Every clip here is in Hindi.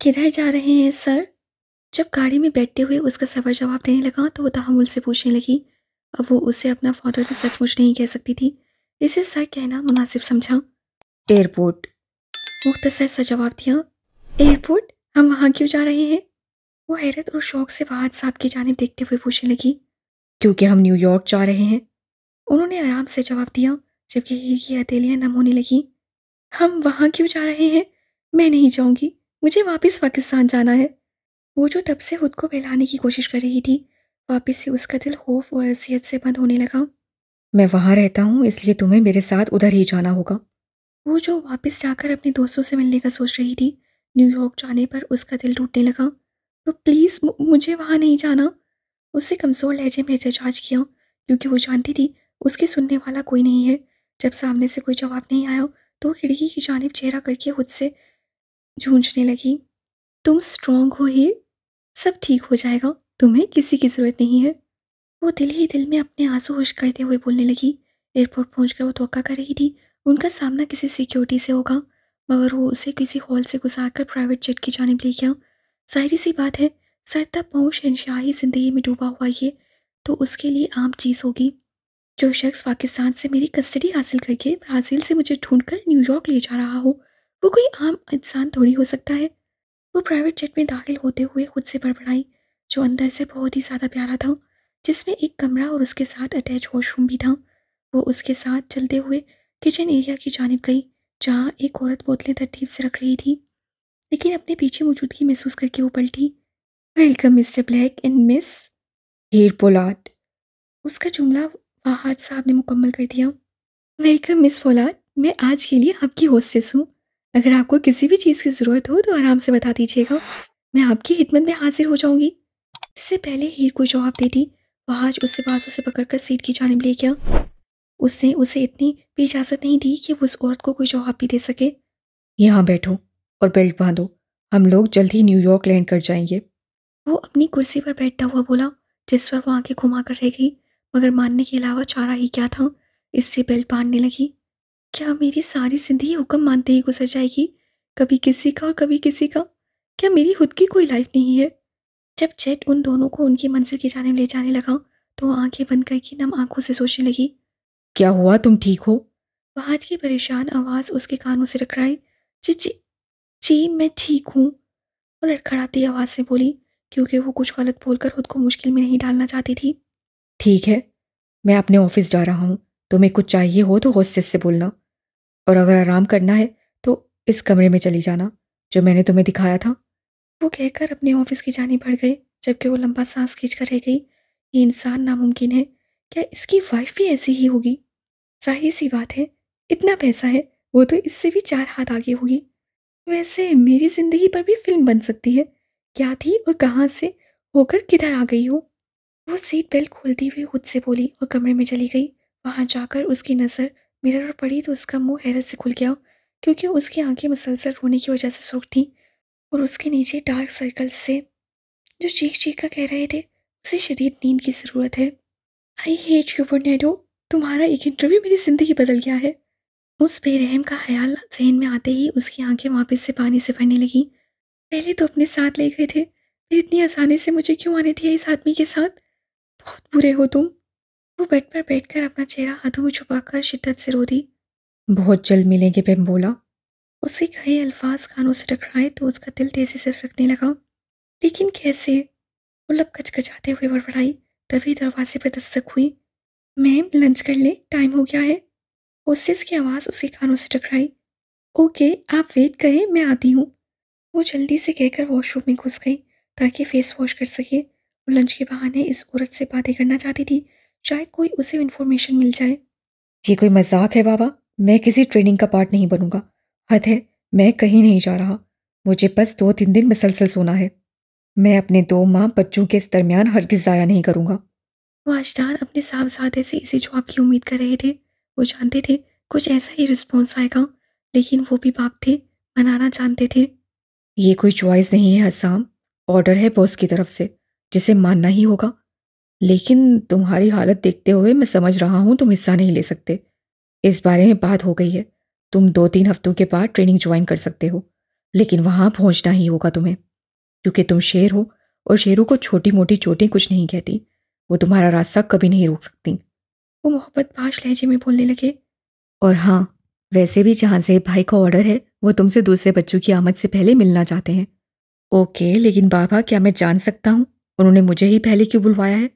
किधर जा रहे हैं सर? जब गाड़ी में बैठते हुए उसका सफ़र जवाब देने लगा तो वो तहम्मुल से पूछने लगी। अब वो उसे अपना फ़ादर तो सचमुच नहीं कह सकती थी, इसे सर कहना मुनासिब समझा। एयरपोर्ट, मुख्तसर सा जवाब दिया। एयरपोर्ट? हम वहाँ क्यों जा रहे हैं? वो हैरत और शौक से फहाद साहब की जानिब देखते हुए पूछने लगी। क्योंकि हम न्यूयॉर्क जा रहे हैं, उन्होंने आराम से जवाब दिया, जबकि हीर की हथेलियाँ नम होने लगी। हम वहाँ क्यों जा रहे हैं? मैं नहीं जाऊँगी, मुझे वापस पाकिस्तान जाना है। वो जो तब से खुद को बहलाने की कोशिश कर रही थी, वापस से उसका दिल खौफ और अज़ियत से बंद होने लगा। मैं वहाँ रहता हूँ, इसलिए तुम्हें मेरे साथ उधर ही जाना होगा। वो जो वापस जाकर अपने दोस्तों से मिलने का सोच रही थी, न्यूयॉर्क जाने पर उसका दिल टूटने लगा। तो प्लीज़ मुझे वहाँ नहीं जाना। उससे कमज़ोर लहजे में एहतजाज किया, क्योंकि वो जानती थी उसके सुनने वाला कोई नहीं है। जब सामने से कोई जवाब नहीं आया तो वो खिड़की की जानिब चेहरा करके खुद से जूझने लगी। तुम स्ट्रॉन्ग हो हीर, सब ठीक हो जाएगा, तुम्हें किसी की ज़रूरत नहीं है। वो दिल ही दिल में अपने आंसू खुश करते हुए बोलने लगी। एयरपोर्ट पहुंचकर वो तवक्का कर रही थी उनका सामना किसी सिक्योरिटी से होगा, मगर वो उसे किसी हॉल से गुजार कर प्राइवेट जेट की जानिब ले गया। जाहिर सी बात है, सर तक पाँव शहनशाही ज़िंदगी में डूबा हुआ ये तो उसके लिए आम चीज़ होगी। जो शख्स पाकिस्तान से मेरी कस्टडी हासिल करके ब्राज़ील से मुझे ढूंढकर न्यूयॉर्क ले जा रहा हो, वो कोई आम इंसान थोड़ी हो सकता है। वो प्राइवेट जेट में दाखिल होते हुए खुद से बड़बड़ाई, जो अंदर से बहुत ही ज़्यादा प्यारा था, जिसमें एक कमरा और उसके साथ अटैच वॉशरूम भी था। वो उसके साथ चलते हुए किचन एरिया की जानिब गई, जहाँ एक औरत बोतलें तरतीब से रख रही थी, लेकिन अपने पीछे मौजूदगी महसूस करके वो पलटी। Welcome mister black and miss Heer Pollard, उसका जुमला फहाद साहब ने मुकम्मल कर दिया। वेलकम मिस पोलार्ड, मैं आज के लिए आपकी होस्टेस हूँ। अगर आपको किसी भी चीज़ की ज़रूरत हो तो आराम से बता दीजिएगा, मैं आपकी खिदमत में हाजिर हो जाऊंगी। इससे पहले हीर को जवाब देती, फहाद उससे बाजू से पकड़कर सीट की जानिब ले गया। उसने उसे इतनी भी इजाज़त नहीं दी कि वो उस औरत को कोई जवाब भी दे सके। यहाँ बैठो और बेल्ट बांधो, हम लोग जल्द ही न्यूयॉर्क लैंड कर जाएंगे। वो अपनी कुर्सी पर बैठा हुआ बोला, जिस पर वो आंखें घुमा कर रह गई, मगर मानने के अलावा चारा ही क्या था। इससे बेल्ट बांधने लगी। क्या मेरी सारी ज़िंदगी हुक्म मानते ही गुजर जाएगी, कभी किसी का और कभी किसी का? क्या मेरी खुद की कोई लाइफ नहीं है? जब जेट उन दोनों को उनकी मंजिल की जानिब ले जाने लगा तो वो आंखें बंद करके नम आंखों से सोचने लगी। क्या हुआ, तुम ठीक हो? फहाद की परेशान आवाज़ उसके कानों से टकराई। जी जी, जी मैं ठीक हूँ, वो लड़खड़ाती आवाज़ से बोली, क्योंकि वो कुछ गलत बोलकर खुद को मुश्किल में नहीं डालना चाहती थी। ठीक है, मैं अपने ऑफिस जा रहा हूँ, तुम्हें कुछ चाहिए हो तो हॉस्टेस से बोलना, और अगर आराम करना है तो इस कमरे में चली जाना जो मैंने तुम्हें दिखाया था। वो कहकर अपने ऑफिस की जानिब बढ़ गए, जबकि वो लंबा सांस खींचकर रह गई। ये इंसान नामुमकिन है, क्या इसकी वाइफ भी ऐसी ही होगी? जाहिर सी बात है, इतना पैसा है, वो तो इससे भी 4 हाथ आगे होगी। वैसे मेरी जिंदगी पर भी फिल्म बन सकती है, क्या थी और कहाँ से होकर किधर आ गई हो। वो सीट बेल्ट खोलती हुई खुद से बोली और कमरे में चली गई। वहां जाकर उसकी नज़र मिरर पर पड़ी तो उसका मुंह हैरत से खुल गया, क्योंकि उसकी आंखें मुसलसल रोने की वजह से सुर्ख थीं और उसके नीचे डार्क सर्कल से जो चीख चीख कर कह रहे थे उसे शदीद नींद की ज़रूरत है। आई हेट यू टोर्नेडो, तुम्हारा एक इंटरव्यू मेरी ज़िंदगी बदल गया है। उस बेरहम का ख्याल जहन में आते ही उसकी आंखें वापस से पानी से भरने लगी। पहले तो अपने साथ ले गए थे, फिर इतनी आसानी से मुझे क्यों आने दिया इस आदमी के साथ? बहुत बुरे हो तुम। वो बेड पर बैठकर अपना चेहरा हाथों में छुपाकर शिद्दत से रो दी। बहुत जल्द मिलेंगे, बेम बोला। उसके कहे अल्फाज कानों से टकराए तो उसका दिल तेजी से धड़कने लगा। लेकिन कैसे? वो लब कचकचाते हुए बड़बड़ाई। तभी दरवाजे पर दस्तक हुई। मैम लंच कर ले, टाइम हो गया है। होस्टेस की आवाज़ उसके कानों से टकराई। ओके, आप वेट करें, मैं आती हूँ। वो जल्दी से कहकर वॉशरूम में घुस गई ताकि फेस वॉश कर सके। वो लंच के बहाने इस औरत से बातें करना चाहती थी, शायद कोई उसे इन्फॉर्मेशन मिल जाए। ये कोई मजाक है बाबा, मैं किसी ट्रेनिंग का पार्ट नहीं बनूंगा। हद है, मैं कहीं नहीं जा रहा, मुझे बस 2-3 दिन मुसलसल सोना है। मैं अपने 2 माह बच्चों के इस दरमियान हरगिज ज़ाया नहीं करूंगा। वाजदार अपने साहबजादे से इसी जवाब की उम्मीद कर रहे थे। वो जानते थे कुछ ऐसा ही रिस्पॉन्स आएगा, लेकिन वो भी बाप थे, मनाना जानते थे। ये कोई चॉइस नहीं है हसाम, ऑर्डर है बॉस की तरफ से, जिसे मानना ही होगा। लेकिन तुम्हारी हालत देखते हुए मैं समझ रहा हूँ तुम हिस्सा नहीं ले सकते। इस बारे में बात हो गई है, तुम 2-3 हफ्तों के बाद ट्रेनिंग ज्वाइन कर सकते हो। लेकिन वहां पहुंचना ही होगा तुम्हें, क्योंकि तुम शेर हो और शेरों को छोटी मोटी चोटें कुछ नहीं कहती। वो तुम्हारा रास्ता कभी नहीं रोक सकती। वो मोहब्बत पाश लहजे में बोलने लगे। और हाँ, वैसे भी जहां से भाई का ऑर्डर है वो तुमसे दूसरे बच्चों की आमद से पहले मिलना चाहते हैं। ओके, लेकिन बाबा, क्या मैं जान सकता हूँ उन्होंने मुझे ही पहले क्यों बुलवाया है?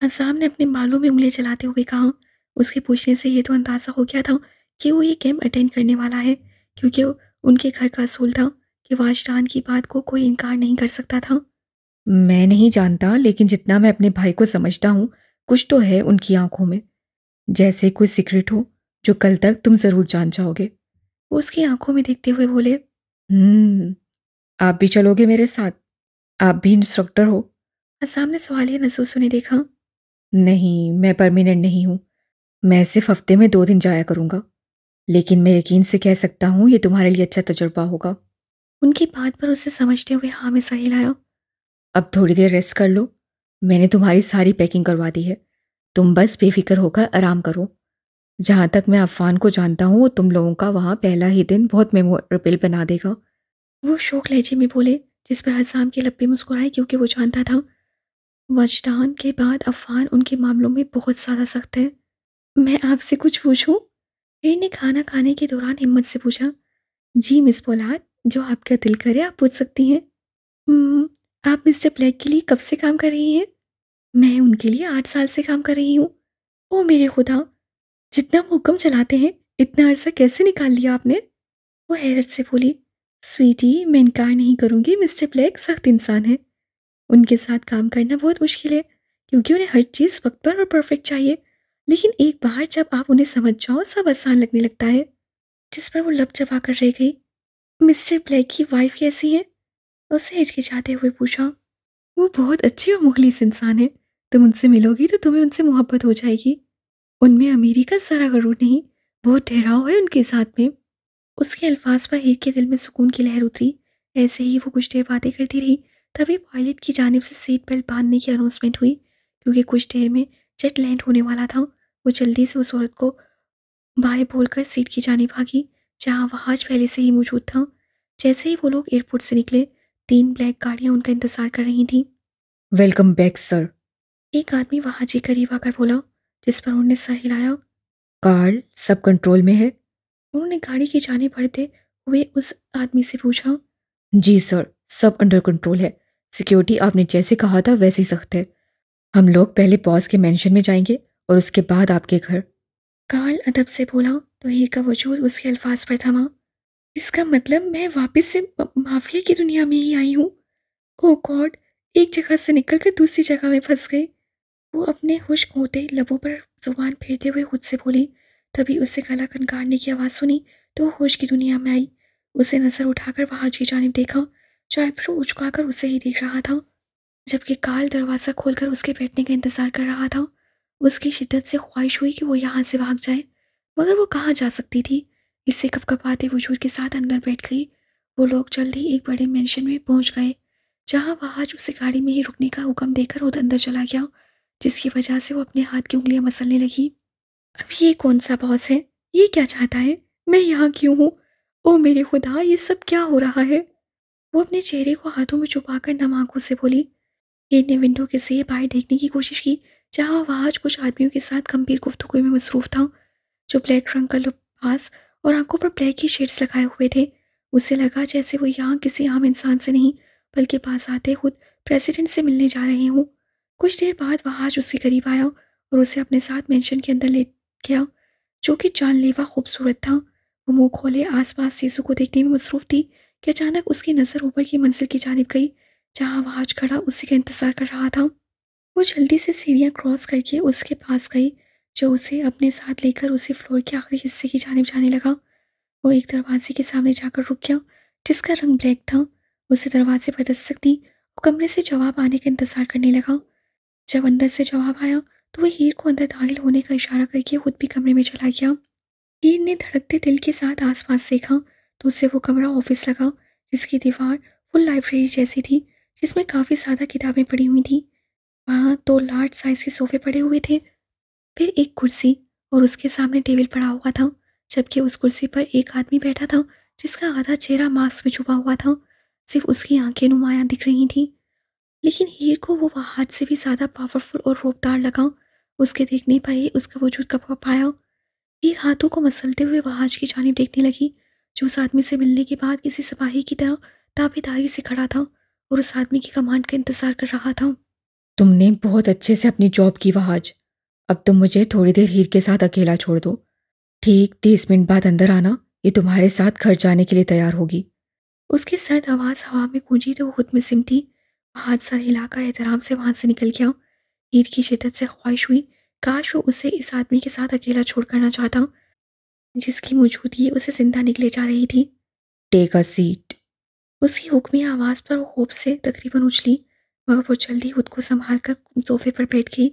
असाम ने अपने बालों में उंगलियां चलाते हुए कहा। उसके पूछने से ये तो अंदाजा हो गया था कि वो ये कैंप अटेंड करने वाला है, क्योंकि उनके घर का असूल था कि वाजदान की बात को कोई इनकार नहीं कर सकता था। मैं नहीं जानता, लेकिन जितना मैं अपने भाई को समझता हूँ, कुछ तो है उनकी आंखों में, जैसे कोई सीक्रेट हो जो कल तक तुम जरूर जान जाओगे। वो उसकी आंखों में देखते हुए बोले। आप भी चलोगे मेरे साथ? आप भी इंस्ट्रक्टर हो? असाम ने सवालिया नजरों से उन्हें देखा। नहीं, मैं परमानेंट नहीं हूँ। मैं सिर्फ हफ्ते में 2 दिन जाया करूँगा। लेकिन मैं यकीन से कह सकता हूँ ये तुम्हारे लिए अच्छा तजुर्बा होगा। उनकी बात पर उसे समझते हुए हाँ में सर हिलाया। अब थोड़ी देर रेस्ट कर लो। मैंने तुम्हारी सारी पैकिंग करवा दी है। तुम बस बेफिक्र होकर आराम करो। जहाँ तक मैं अफ़ान को जानता हूँ, वो तुम लोगों का वहाँ पहला ही दिन बहुत मेमोरेबल बना देगा। वो शौक लहजे में बोले, जिस पर असाम के लब्बे मुस्कुराए, क्योंकि वो जानता था वजदान के बाद अफान उनके मामलों में बहुत ज़्यादा सख्त है। मैं आपसे कुछ पूछूं? हीर ने खाना खाने के दौरान हिम्मत से पूछा। जी मिस पोलार्ड, जो आपका दिल करे आप पूछ सकती हैं। "हम्म, आप मिस्टर ब्लैक के लिए कब से काम कर रही हैं?" मैं उनके लिए 8 साल से काम कर रही हूँ। ओ मेरे खुदा, जितना वो हुक्म चलाते हैं इतना अरसा कैसे निकाल लिया आपने? वो हैरत से बोली। स्वीटी, मैं इनकार नहीं करूंगी, मिस्टर ब्लैक सख्त इंसान है। उनके साथ काम करना बहुत मुश्किल है, क्योंकि उन्हें हर चीज़ वक्त पर और परफेक्ट चाहिए। लेकिन एक बार जब आप उन्हें समझ जाओ सब आसान लगने लगता है। जिस पर वो लब चबा कर रह गई। मिस्टर ब्लैक की वाइफ कैसी है? उसे हिचकिचाते हुए पूछा। वो बहुत अच्छी और मुखलिस इंसान है। तुम उनसे मिलोगी तो तुम्हें उनसे मोहब्बत हो जाएगी। उनमें अमीरी का सारा गरूर नहीं, बहुत ठहराव है उनके साथ में। उसके अल्फाज पर हीर के दिल में सुकून की लहर उतरी। ऐसे ही वो कुछ देर बातें करती रही। तभी पायलट की जानिब से सीट बेल्ट बांधने की अनाउंसमेंट हुई, क्योंकि कुछ देर में जेट लैंड होने वाला था। वो जल्दी से उस औरत को बाय बोलकर सीट की जानिब भागी, जहाँ वहाज पहले से ही मौजूद था। जैसे ही वो लोग एयरपोर्ट से निकले, 3 ब्लैक गाड़ियां उनका इंतजार कर रही थीं। Welcome back sir. एक आदमी वहाज के करीब आकर बोला, जिस पर उन्होंने सर हिलाया। कार्ल, सब कंट्रोल में है? उन्होंने गाड़ी की जानिब बढ़ते हुए उस आदमी से पूछा। जी सर, सब अंडर कंट्रोल है। सिक्योरिटी आपने जैसे कहा था वैसे ही सख्त है। हम लोग पहले बॉस के मेंशन में जाएंगे और उसके बाद आपके घर। कार्ल अदब से बोला तो हीर का वजूद उसके अल्फाज पर थमा। इसका मतलब मैं वापस से माफिया की दुनिया में ही आई हूँ। ओह गॉड, एक जगह से निकलकर दूसरी जगह में फंस गई। वो अपने खुश्क होते लबों पर जुबान फेरते हुए खुद से बोली। तभी उसे गला खनकारने की आवाज़ सुनी तो वो होश की दुनिया में आई। उसे नजर उठाकर वहाज की जानिब देखा, जो आईब्रो उचकाकर उसे ही देख रहा था, जबकि कार्ल दरवाज़ा खोलकर उसके बैठने का इंतजार कर रहा था। उसकी शिद्दत से ख्वाहिश हुई कि वो यहाँ से भाग जाए, मगर वो कहाँ जा सकती थी। इससे कपकपाते वजूद के साथ अंदर बैठ गई। वो लोग जल्द ही एक बड़े मेंशन में पहुंच गए, जहाँ वहाज उसे गाड़ी में ही रुकने का हुक्म देकर वो अंदर चला गया, जिसकी वजह से वो अपने हाथ की उंगलियां मसलने लगी। अब ये कौन सा बॉस है? ये क्या चाहता है? मैं यहाँ क्यों हूँ? ओ मेरे खुदा, ये सब क्या हो रहा है? वो अपने चेहरे को हाथों में छुपाकर नम आंखों से बोली। हीर ने विंडो के से बाहर देखने की कोशिश की, जहाँ वहाज कुछ आदमियों के साथ गंभीर गुफ्तगू में मसरूफ था, जो ब्लैक रंग का लिबास और आंखों पर ब्लैक की शेड्स लगाए हुए थे। उसे लगा जैसे वो यहाँ किसी आम इंसान से नहीं, बल्कि पास आते खुद प्रेसिडेंट से मिलने जा रहे हों। कुछ देर बाद वहाज उसके करीब आया और उसे अपने साथ मेंशन के अंदर ले गया, जो कि जानलेवा खूबसूरत था। वो मुंह खोले आसपास चीज़ों को देखने में मसरूफ थी कि अचानक उसकी नज़र ऊपर की मंजिल की जानिब गई, जहाँ वहाज खड़ा उसी का इंतजार कर रहा था। वो जल्दी से सीढ़ियाँ क्रॉस करके उसके पास गई, जो उसे अपने साथ लेकर उसी फ्लोर के आखिरी हिस्से की जानिब जाने लगा। वो एक दरवाजे के सामने जाकर रुक गया, जिसका रंग ब्लैक था। उसे दरवाजे पर दस्तक दी। वो कमरे से जवाब आने का इंतजार करने लगा। जब अंदर से जवाब आया तो वह हीर को अंदर दाखिल होने का इशारा करके खुद भी कमरे में चला गया। हीर ने धड़कते दिल के साथ आसपास देखा तो उसे वो कमरा ऑफिस लगा, जिसकी दीवार फुल लाइब्रेरी जैसी थी, जिसमें काफ़ी ज़्यादा किताबें पड़ी हुई थी। वहाँ 2 लार्ज साइज के सोफे पड़े हुए थे, फिर एक कुर्सी, और उसके सामने टेबल पड़ा हुआ था, जबकि उस कुर्सी पर एक आदमी बैठा था जिसका आधा चेहरा मास्क में छुपा हुआ था। सिर्फ उसकी आंखें नुमायां दिख रही थीं। लेकिन हीर को वो हाथ से भी ज़्यादा पावरफुल और रौबदार लगा। उसके देखने पर ही उसका वजूद कँप आया। हीर हाथों को मसलते हुए वहाज की जानिब देखने लगी, जो उस आदमी से मिलने के बाद किसी सिपाही की तरह ताबेदारी से खड़ा था और उस आदमी की कमांड का इंतजार कर रहा था। तुमने बहुत अच्छे से अपनी जॉब की वहाज। अब तुम मुझे थोड़ी देर हीर के साथ अकेला छोड़ दो। ठीक 30 मिनट बाद अंदर आना, ये तुम्हारे साथ घर जाने के लिए तैयार होगी। उसकी सर्द आवाज़ हवा में गूंजी तो वो खुद में सिमटी। वहाज सर हिलाकर एहतराम से वहां से निकल गया। हीर की शिद्दत से ख्वाहिश हुई, काश वो उसे इस आदमी के साथ अकेला छोड़ करना चाहता, जिसकी मौजूदगी उसे जिंदा निकले जा रही थी। Take a seat. उसकी हुक्मी आवाज़ पर वो खौफ से तकरीबन उछली, मगर वो जल्दी खुद को संभाल कर सोफे पर बैठ गई।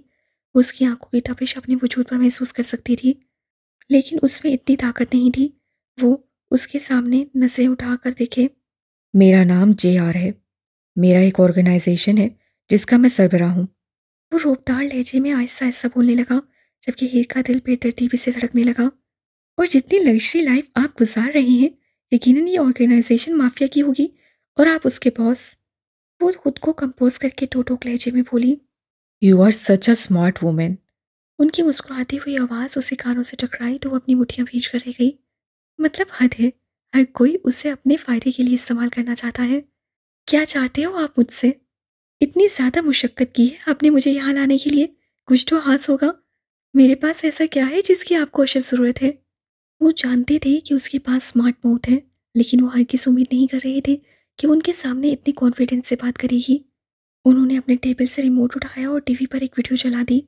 उसकी आंखों की तपिश अपने वजूद पर महसूस कर सकती थी, लेकिन उसमें इतनी ताकत नहीं थी वो उसके सामने नजरें उठाकर देखे। मेरा नाम JR है। मेरा एक ऑर्गेनाइजेशन है जिसका मैं सरबराह हूँ। वो रोबदार लहजे में आहिस्ता आहिस्ता बोलने लगा, जबकि हीर का दिल बेतरतीबी से धड़कने लगा। और जितनी लग्जरी लाइफ आप गुजार रहे हैं, यकीनन ये ऑर्गेनाइजेशन माफिया की होगी और आप उसके बॉस। वो खुद को कंपोज करके टोटोक लहजे में बोली। You are such a smart women. उनकी मुस्कुराती हुई आवाज़ उसके कानों से टकराई तो वो अपनी मुट्ठियां भींच कर रह गई। मतलब हद है, हर कोई उसे अपने फ़ायदे के लिए इस्तेमाल करना चाहता है। क्या चाहते हो आप मुझसे? इतनी ज़्यादा मुशक्क़त की है आपने मुझे यहाँ लाने के लिए, कुछ तो हाथ होगा। मेरे पास ऐसा क्या है जिसकी आपको अशद ज़रूरत है? वो जानते थे कि उसके पास स्मार्ट माउथ है, लेकिन वो हरगिज़ उम्मीद नहीं कर रहे थे कि वो उनके सामने इतनी कॉन्फिडेंस से बात करेगी। उन्होंने अपने टेबल से रिमोट उठाया और टीवी पर एक वीडियो चला दी।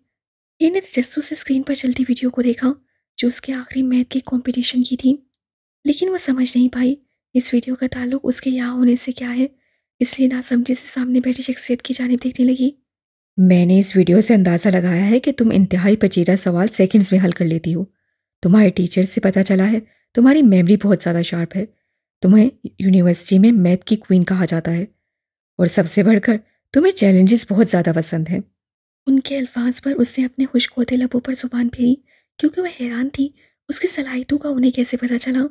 ने तजस्सुस से स्क्रीन पर चलती वीडियो को देखा, जो उसके आखिरी मैथ के कंपटीशन की थी। लेकिन वो समझ नहीं पाई इस वीडियो का ताल्लुक उसके यहाँ होने से क्या है, इसलिए नासमझी से सामने बैठी शख्सियत की जानिब देखने लगी। मैंने इस वीडियो से अंदाज़ा लगाया है कि तुम इंतहाई पेचीदा सवाल सेकंड्स में हल कर लेती हो। तुम्हारे टीचर से पता चला है तुम्हारी मेमोरी बहुत ज़्यादा शार्प है। तुम्हें यूनिवर्सिटी में मैथ की क्वीन कहा जाता है और सबसे बढ़कर तुम्हें चैलेंजेस बहुत ज़्यादा पसंद हैं। उनके अल्फाज पर उसने अपने खुश्क होते लबों पर जुबान फेरी, क्योंकि वह हैरान थी उसकी सलाहियतों का उन्हें कैसे पता चला।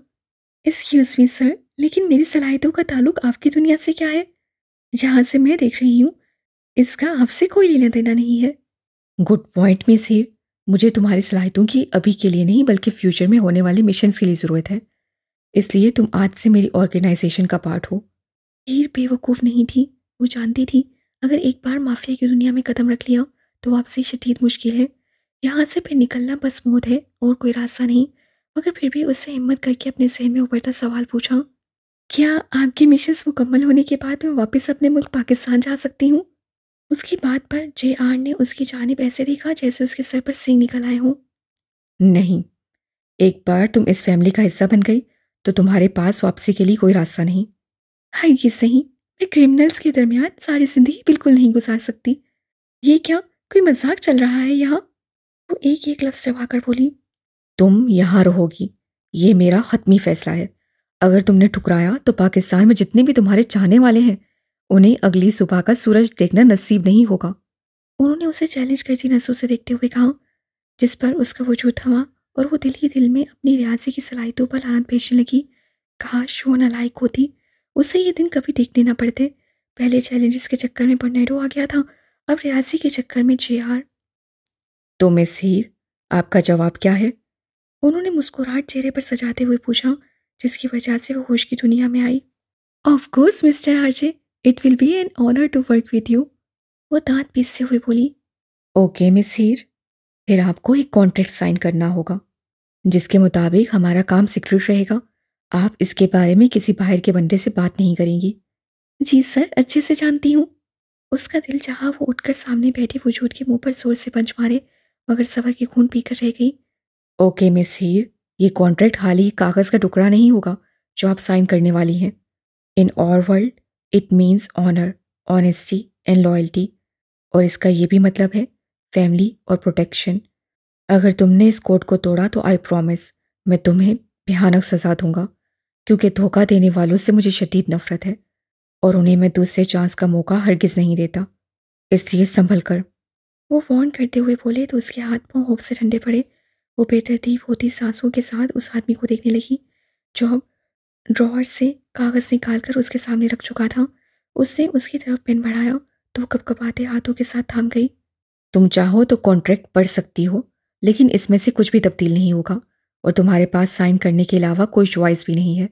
एक्सक्यूज़ मी सर, लेकिन मेरी सलाहियतों का ताल्लुक आपकी दुनिया से क्या है? जहाँ से मैं देख रही हूँ, इसका आपसे कोई लेना देना नहीं है। गुड पॉइंट मिस हीर। मुझे तुम्हारी सलाहियतों की अभी के लिए नहीं बल्कि फ्यूचर में होने वाले मिशंस के लिए ज़रूरत है। इसलिए तुम आज से मेरी ऑर्गेनाइजेशन का पार्ट हो। हीर बेवकूफ़ नहीं थी। वो जानती थी अगर एक बार माफिया की दुनिया में कदम रख लिया तो वापसी शदीद मुश्किल है। यहाँ से फिर निकलना बस मौत है और कोई रास्ता नहीं। मगर फिर भी उससे हिम्मत करके अपने जहन में उभरता सवाल पूछा, क्या आपकी मिशंस मुकम्मल होने के बाद मैं वापस अपने मुल्क पाकिस्तान जा सकती हूँ? उसकी बात पर JR ने उसकी जानिब ऐसे देखा जैसे उसके सर पर सींग निकल आए हों। नहीं, एक बार तुम इस फैमिली का हिस्सा बन गई तो तुम्हारे पास वापसी के लिए कोई रास्ता नहीं। हरगिज़ नहीं, मैं क्रिमिनल्स के दरमियान सारी ज़िंदगी बिल्कुल नहीं गुजार सकती। ये क्या कोई मजाक चल रहा है यहाँ? वो एक एक लफ्ज़ चबाकर बोली। तुम यहाँ रहोगी, ये मेरा ख़त्मी फ़ैसला है। अगर तुमने ठुकराया तो पाकिस्तान में जितने भी तुम्हारे चाहने वाले हैं उन्हें अगली सुबह का सूरज देखना नसीब नहीं होगा। उन्होंने उसे चैलेंज करती नजरों से देखते हुए कहा, जिस पर उसका वजूद थमा और वो दिल ही दिल में अपनी रियाजी की सलाहियतों पर लानत भेजने लगी। काश वो नालायक होती, उसे ये दिन कभी देखने ना पड़ते। पहले चैलेंजेस के चक्कर में बर्नाडो आ गया था, अब रियाजी के चक्कर में JR। तो मिस हीर, आपका जवाब क्या है? उन्होंने मुस्कुराहट चेहरे पर सजाते हुए पूछा, जिसकी वजह से वो होश की दुनिया में आई। Of course mister RJ, it will be an honour to work with you. वो दांत पीसते हुए बोली। ओके मिस हीर, फिर आपको एक कॉन्ट्रैक्ट साइन करना होगा जिसके मुताबिक हमारा काम सीक्रेट रहेगा। आप इसके बारे में किसी बाहर के बंदे से बात नहीं करेंगी। जी सर, अच्छे से जानती हूँ। उसका दिल चाहा वो उठकर सामने बैठे वजूद के मुंह पर जोर से पंच मारे, मगर सबर की खून पीकर रह गई। ओके मिस हीर, ये कॉन्ट्रैक्ट खाली कागज़ का टुकड़ा नहीं होगा जो आप साइन करने वाली हैं। In our world it means honour, honesty and loyalty, और इसका ये भी मतलब है फैमिली और प्रोटेक्शन। अगर तुमने इस कोड को तोड़ा तो आई प्रॉमिस मैं तुम्हें भयानक सज़ा दूंगा, क्योंकि धोखा देने वालों से मुझे शदीद नफरत है और उन्हें मैं दूसरे चांस का मौका हरगिज़ नहीं देता। इसलिए संभल कर। वो वार्न करते हुए बोले तो उसके हाथ पांव होप से ठंडे पड़े। वो बेतरतीब होती सांसों के साथ उस आदमी को देखने लगी, जो अब ड्रॉअर से कागज़ निकालकर उसके सामने रख चुका था। उसने उसकी तरफ पेन बढ़ाया तो वो कँपकँपाते हाथों के साथ थाम गई। तुम चाहो तो कॉन्ट्रैक्ट पढ़ सकती हो, लेकिन इसमें से कुछ भी तब्दील नहीं होगा और तुम्हारे पास साइन करने के अलावा कोई चॉइस भी नहीं है।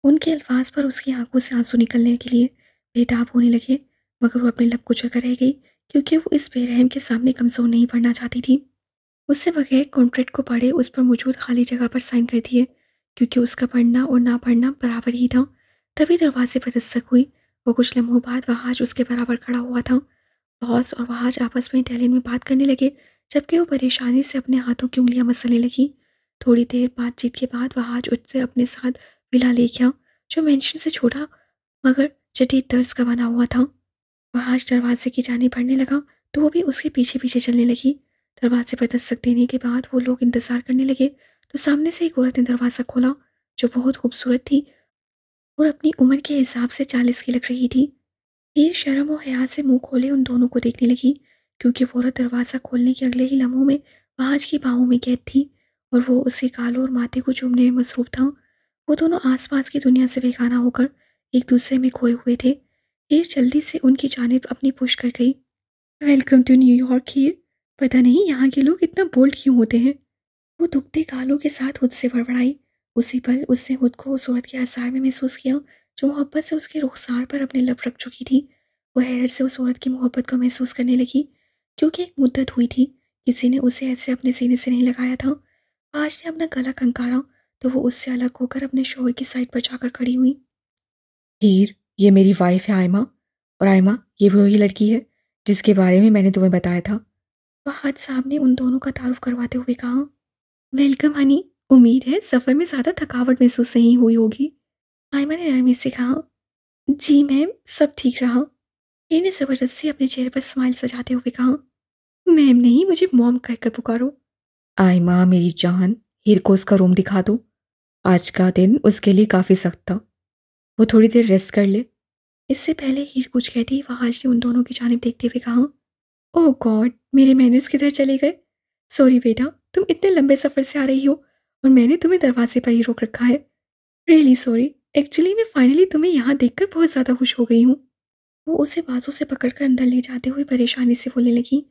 उनके अल्फाज पर उसकी आंखों से आंसू निकलने के लिए बेताब होने लगे, मगर वो अपने लब कुचल कर रह गई क्योंकि वो इस बेरहम के सामने कमज़ोर नहीं पड़ना चाहती थी। उससे बगैर कॉन्ट्रैक्ट को पढ़े उस पर मौजूद खाली जगह पर साइन कर दिए, क्योंकि उसका पढ़ना और ना पढ़ना बराबर ही था। तभी दरवाजे पर दस्तक हुई। वो कुछ लम्हों बाद वहाज उसके बराबर खड़ा हुआ था। बॉस और वहाज आपस में इटालियन में बात करने लगे, जबकि वो परेशानी से अपने हाथों की उंगलियां मसलने लगी। थोड़ी देर बातचीत के बाद वहाज उससे अपने साथ विला ले गया, जो मेंशन से छोटा मगर जदीद तर्ज का बना हुआ था। वहाज दरवाजे की जाने बढ़ने लगा तो वो भी उसके पीछे पीछे चलने लगी। दरवाजे पर दस्तक देने के बाद वो लोग इंतजार करने लगे तो सामने से एक औरत ने दरवाज़ा खोला, जो बहुत खूबसूरत थी और अपनी उम्र के हिसाब से 40 की लग रही थी। हीर शर्म और हया से मुंह खोले उन दोनों को देखने लगी, क्योंकि वो औरत दरवाज़ा खोलने के अगले ही लम्हों में वहाज की बाहों में कैद थी और वो उसके गालों और माथे को चूमने में मसरूफ था। वो दोनों आसपास की दुनिया से बेगाना होकर एक दूसरे में खोए हुए थे। हीर जल्दी से उनकी जानिब अपनी पुश कर गई। वेलकम टू न्यूयॉर्क हीर। पता नहीं यहाँ के लोग इतना बोल्ड क्यों होते हैं। वो दुखते गालों के साथ खुद से बड़बड़ाई। उसी पल उसने खुद को उस औरत के आसार में महसूस किया, जो मोहब्बत से उसके रुखसार पर अपने लब रख चुकी थी। वो हैरत से उस औरत की मोहब्बत को महसूस करने लगी, क्योंकि एक मुद्दत हुई थी किसी ने उसे ऐसे अपने सीने से नहीं लगाया था। आज ने अपना गला खंकारा तो वो उससे अलग होकर अपने शोहर की साइड पर जाकर खड़ी हुई। हीर, ये मेरी वाइफ है आयमा, और आयमा ये वही लड़की है जिसके बारे में मैंने तुम्हें बताया था। फहाद साहब ने उन दोनों का तारुफ करवाते हुए कहा, वेलकम हनी। उम्मीद है सफ़र में ज़्यादा थकावट महसूस नहीं हुई होगी। आयमा ने नरमी से कहा, जी मैम, सब ठीक रहा। हीर ने ज़बरदस्ती अपने चेहरे पर स्माइल सजाते हुए कहा, मैम नहीं, मुझे मॉम कहकर पुकारो। आयमा मेरी जान, हीर को उसका रूम दिखा दो। आज का दिन उसके लिए काफ़ी सख्त था, वो थोड़ी देर रेस्ट कर ले। इससे पहले हीर कुछ कहती वहाज ने उन दोनों की जानिब देखते हुए कहा, ओह गॉड, मेरे मैनर्स किधर चले गए। सॉरी बेटा, तुम इतने लंबे सफ़र से आ रही हो और मैंने तुम्हें दरवाजे पर ही रोक रखा है। Really sorry. एक्चुअली मैं फाइनली तुम्हें यहाँ देखकर बहुत ज़्यादा खुश हो गई हूँ। वो उसे बाजू से पकड़कर अंदर ले जाते हुए परेशानी से बोलने लगी।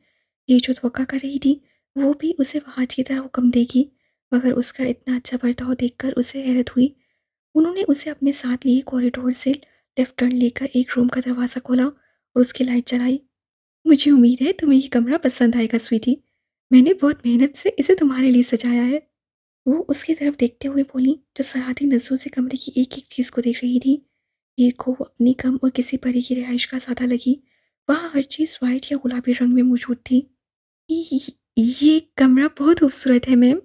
ये जो तवक्का कर रही थी वो भी उसे वहाज की तरह हुक्म देगी, मगर उसका इतना अच्छा बर्ताव देखकर उसे हैरत हुई। उन्होंने उसे अपने साथ लिए कॉरिडोर से लेफ्ट टर्न लेकर एक रूम का दरवाज़ा खोला और उसकी लाइट जलाई। मुझे उम्मीद है तुम्हें ये कमरा पसंद आएगा स्वीटी। मैंने बहुत मेहनत से इसे तुम्हारे लिए सजाया है। वो उसकी तरफ देखते हुए बोली, जो सराहती नज़रों से कमरे की एक एक चीज़ को देख रही थी। हीर को वो अपनी कम और किसी परी की रिहाइश का सादा लगी। वहाँ हर चीज़ वाइट या गुलाबी रंग में मौजूद थी। ये कमरा बहुत खूबसूरत है मैम।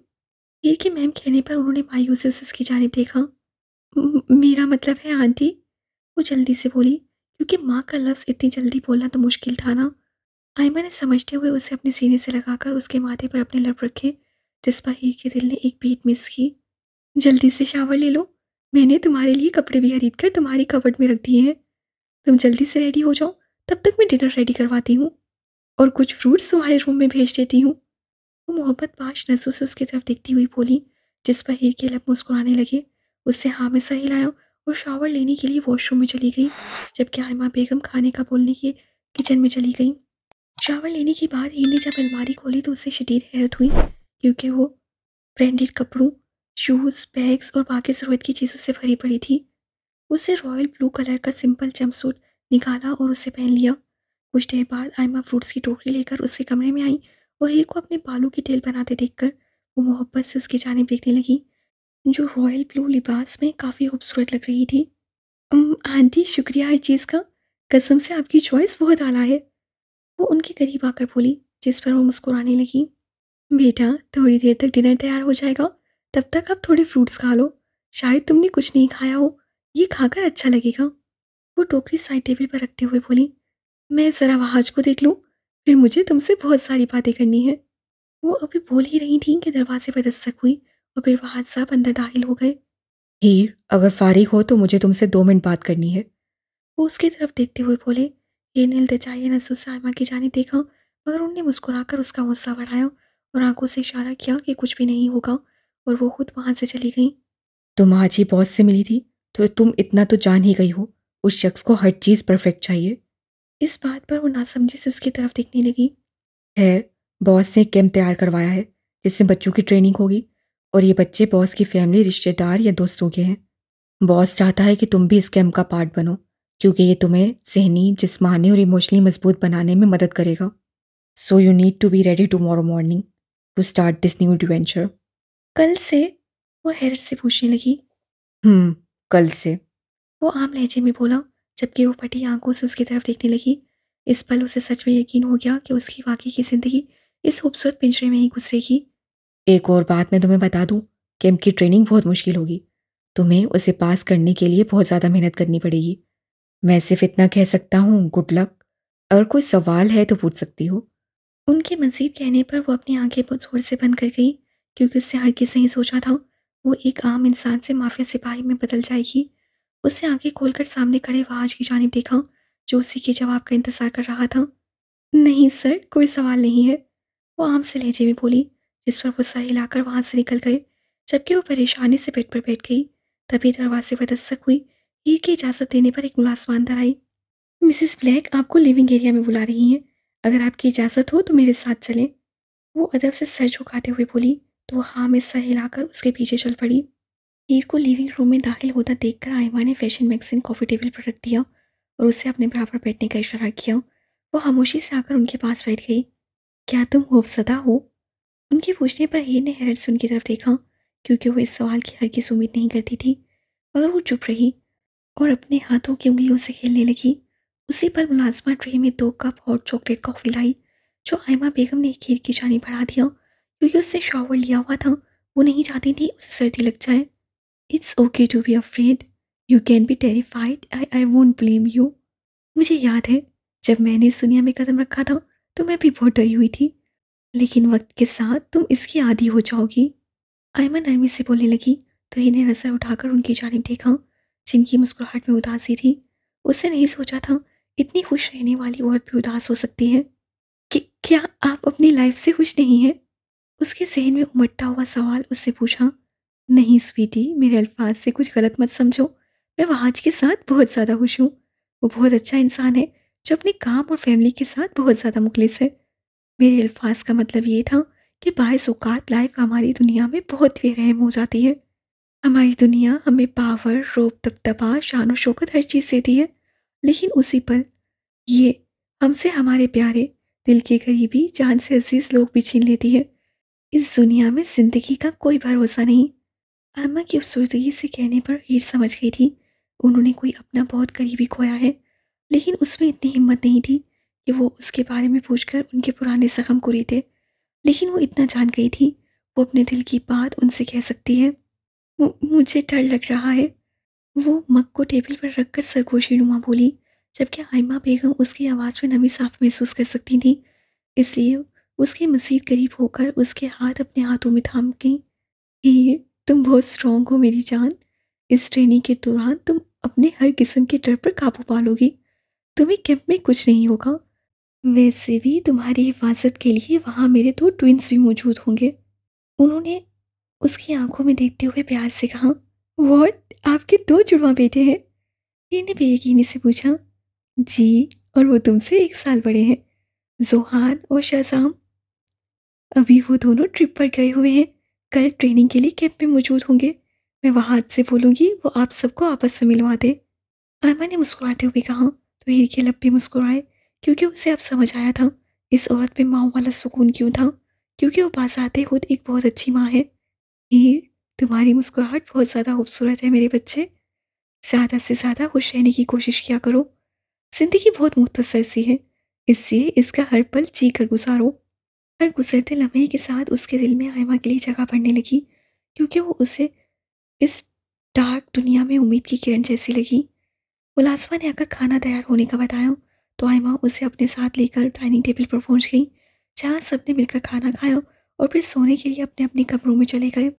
हीर के मैम कहने पर उन्होंने मायूसी से उसकी जानिब देखा। मेरा मतलब है आंटी, वो जल्दी से बोली, क्योंकि माँ का लफ्ज़ इतनी जल्दी बोलना तो मुश्किल था ना। आयमा ने समझते हुए उसे अपने सीने से लगाकर उसके माथे पर अपने लब रखे, जिस पर हीर के दिल ने एक बीट मिस की। जल्दी से शावर ले लो, मैंने तुम्हारे लिए कपड़े भी खरीद कर तुम्हारी कबर्ड में रख दिए हैं। तुम जल्दी से रेडी हो जाओ, तब तक मैं डिनर रेडी करवाती हूँ और कुछ फ्रूट्स तुम्हारे रूम में भेज देती हूँ। वो मोहब्बत पाश नजरों से उसकी तरफ देखती हुई बोली, जिस पर हीर के लब मुस्कुराने लगे। उससे हाँ में सर हिलाया और शावर लेने के लिए वॉशरूम में चली गई, जबकि आयमा बेगम खाने का बोलने के किचन में चली गई। शावर लेने के बाद हीर ने जब अलमारी खोली तो उससे शदीद हैरत हुई, क्योंकि वो ब्रांडेड कपड़ों, शूज़, बैग्स और बाकी ज़रूरत की चीज़ों से भरी पड़ी थी। उससे रॉयल ब्लू कलर का सिंपल जंपसूट निकाला और उसे पहन लिया। कुछ देर बाद आयमा फ्रूट्स की टोकरी लेकर उसके कमरे में आई और हीर को अपने बालों की टेल बनाते देखकर वो मोहब्बत से उसकी जानिब देखने लगी, जो रॉयल ब्लू लिबास में काफ़ी खूबसूरत लग रही थी। आंटी शुक्रिया हर चीज़ का, कसम से आपकी चॉइस बहुत आला है। वो उनके करीब आकर बोली, जिस पर वो मुस्कुराने लगी। बेटा, थोड़ी देर तक डिनर तैयार हो जाएगा, तब तक आप थोड़े फ्रूट्स खा लो। शायद तुमने कुछ नहीं खाया हो, ये खाकर अच्छा लगेगा। वो टोकरी साइड टेबल पर रखते हुए बोली, मैं ज़रा वहाज को देख लूँ, फिर मुझे तुमसे बहुत सारी बातें करनी है। वो अभी बोल ही रही थी कि दरवाजे पर दस्तक हुई और फिर वहाज साहब अंदर दाखिल हो गए। हीर, अगर फारिग हो तो मुझे तुमसे 2 मिनट बात करनी है। वो उसकी तरफ देखते हुए बोले। ये नील दचाइए नसों से आयमा की जानिब देखा, मगर उनने मुस्कुराकर उसका हौसला बढ़ाया और आंखों से इशारा किया कि कुछ भी नहीं होगा, और वो खुद वहाँ से चली गई। तुम आज ही बॉस से मिली थी, तो तुम इतना तो जान ही गई हो, उस शख्स को हर चीज़ परफेक्ट चाहिए। इस बात पर वो नासमझी से उसकी तरफ देखने लगी। खैर, बॉस ने कैंप तैयार करवाया है जिसमें बच्चों की ट्रेनिंग होगी, और ये बच्चे बॉस की फैमिली, रिश्तेदार या दोस्तों के हैं। बॉस चाहता है कि तुम भी इस कैंप का पार्ट बनो, क्योंकि ये तुम्हें ज़हनी, जिस्मानी और इमोशनली मजबूत बनाने में मदद करेगा। So you need to be ready tomorrow morning to start this new adventure. कल से? वो हैरत से पूछने लगी। कल से। वो आम लहजे में बोला, जबकि वो फटी आंखों से उसकी तरफ देखने लगी। इस पल उसे सच में यकीन हो गया कि उसकी वाकई की जिंदगी इस खूबसूरत पिंजरे में ही गुजरेगी। एक और बात मैं तुम्हें बता दूं, कैंप की ट्रेनिंग बहुत मुश्किल होगी। तुम्हें उसे पास करने के लिए बहुत ज़्यादा मेहनत करनी पड़ेगी। मैं सिर्फ इतना कह सकता हूँ, गुड लक। अगर कोई सवाल है तो पूछ सकती हो। उनके मजीद कहने पर वो अपनी आंखें बहुत जोर से बंद कर गई, क्योंकि उससे हर किसी नहीं सोचा था वो एक आम इंसान से माफिया सिपाही में बदल जाएगी। उससे आंखें खोलकर सामने खड़े वहाज की जानिब देखा, जो उसी के जवाब का इंतजार कर रहा था। नहीं सर, कोई सवाल नहीं है, वो आम से लहजे में बोली, जिस पर वो सर हिलाकर वहां से निकल गए। जबकि वो परेशानी से बेड पर बैठ गई, तभी दरवाजे पर दस्तक हुई। हीर की इजाज़त देने पर एक मुलाजमा अंदर आई। मिसेस ब्लैक आपको लिविंग एरिया में बुला रही हैं, अगर आपकी इजाज़त हो तो मेरे साथ चलें। वो अदब से सर झुकाते हुए बोली, तो वो हाँ में सर हिलाकर उसके पीछे चल पड़ी। हीर को लिविंग रूम में दाखिल होता देखकर आयमा ने फैशन मैगजीन कॉफ़ी टेबल पर रख दिया और उसे अपने बराबर बैठने का इशारा किया। वो खामोशी से आकर उनके पास बैठ गई। क्या तुम खौफजदा हो? उनके पूछने पर हीर ने हैरत से उनकी तरफ देखा, क्योंकि वो इस सवाल की हरगिज़ उम्मीद नहीं करती थी। मगर वो चुप रही और अपने हाथों की उंगलियों से खेलने लगी। उसी पल मुलाजमा ट्रे में 2 कप हॉट चॉकलेट कॉफ़ी लाई, जो आयमा बेगम ने खीर की जानी बढ़ा दिया, क्योंकि उससे शॉवर लिया हुआ था। वो नहीं चाहती थी उसे सर्दी लग जाए। It's okay to be afraid, you can be terrified, I won't blame you. मुझे याद है, जब मैंने इस दुनिया में कदम रखा था तो मैं भी बहुत डरी हुई थी, लेकिन वक्त के साथ तुम इसकी आदी हो जाओगी। आयमा नरमी से बोलने लगी, तो ही ने नजर उठाकर उनकी जानिब देखा, जिनकी मुस्कुराहट में उदासी थी। उसने नहीं सोचा था इतनी खुश रहने वाली औरत भी उदास हो सकती है। कि क्या आप अपनी लाइफ से खुश नहीं हैं? उसके जहन में उमड़ता हुआ सवाल उससे पूछा। नहीं स्वीटी, मेरे अल्फाज से कुछ गलत मत समझो, मैं वहाज के साथ बहुत ज़्यादा खुश हूँ। वो बहुत अच्छा इंसान है, जो अपने काम और फैमिली के साथ बहुत ज़्यादा मुखलिस है। मेरे अल्फाज का मतलब ये था कि बायज़-औक़ात लाइफ हमारी दुनिया में बहुत बेरहम हो जाती है। हमारी दुनिया हमें पावर, रौब, दबदबा, शान और शौकत हर चीज़ देती है, लेकिन उसी पल ये हमसे हमारे प्यारे, दिल के करीबी, जान से अजीज़ लोग भी छीन लेती है। इस दुनिया में ज़िंदगी का कोई भरोसा नहीं। अम्मा की खूबसूरती से कहने पर हीर समझ गई थी उन्होंने कोई अपना बहुत करीबी खोया है, लेकिन उसमें इतनी हिम्मत नहीं थी कि वो उसके बारे में पूछकर उनके पुराने ज़ख्म को रीते। लेकिन वो इतना जान गई थी, वो अपने दिल की बात उनसे कह सकती है। मुझे डर लग रहा है, वो मग को टेबल पर रखकर सरगोशी नुमा बोली, जबकि आयमा बेगम उसकी आवाज़ में नमी साफ महसूस कर सकती थी। इसलिए उसके मज़ीद करीब होकर उसके हाथ अपने हाथों में थाम गई। हीर, तुम बहुत स्ट्रॉन्ग हो मेरी जान। इस ट्रेनिंग के दौरान तुम अपने हर किस्म के डर पर काबू पा लोगी। तुम्हें कैंप में कुछ नहीं होगा। वैसे भी तुम्हारी हिफाजत के लिए वहाँ मेरे 2 ट्विंस भी मौजूद होंगे। उन्होंने उसकी आंखों में देखते हुए प्यार से कहा। व्हाट, आपके 2 जुड़वा बेटे हैं? हीर ने बेयकीनी से पूछा। जी, और वो तुमसे 1 साल बड़े हैं, जोहान और शहजाम। अभी वो दोनों ट्रिप पर गए हुए हैं, कल ट्रेनिंग के लिए कैंप में मौजूद होंगे। मैं वहाज से बोलूँगी वो आप सबको आपस में मिलवा दे। आयमा ने मुस्कुराते हुए कहा, तो हीर के लब भी मुस्कुराए, क्योंकि उसे अब समझ आया था इस औरत में माँ वाला सुकून क्यों था, क्योंकि वो बाज़ाते खुद एक बहुत अच्छी माँ है। हीर, तुम्हारी मुस्कुराहट बहुत ज़्यादा खूबसूरत है मेरे बच्चे। ज़्यादा से ज़्यादा खुश रहने की कोशिश किया करो। ज़िंदगी बहुत मुख्तसर सी है, इसलिए इसका हर पल जी कर गुजारो। हर गुजरते लम्हे के साथ उसके दिल में आयमा के लिए जगह बढ़ने लगी, क्योंकि वो उसे इस डार्क दुनिया में उम्मीद की किरण जैसी लगी। मुलाजमा ने आकर खाना तैयार होने का बताया, तो आयमा उसे अपने साथ लेकर डाइनिंग टेबल पर पहुंच गई, जहां सबने मिलकर खाना खाया और फिर सोने के लिए अपने अपने कमरों में चले गए।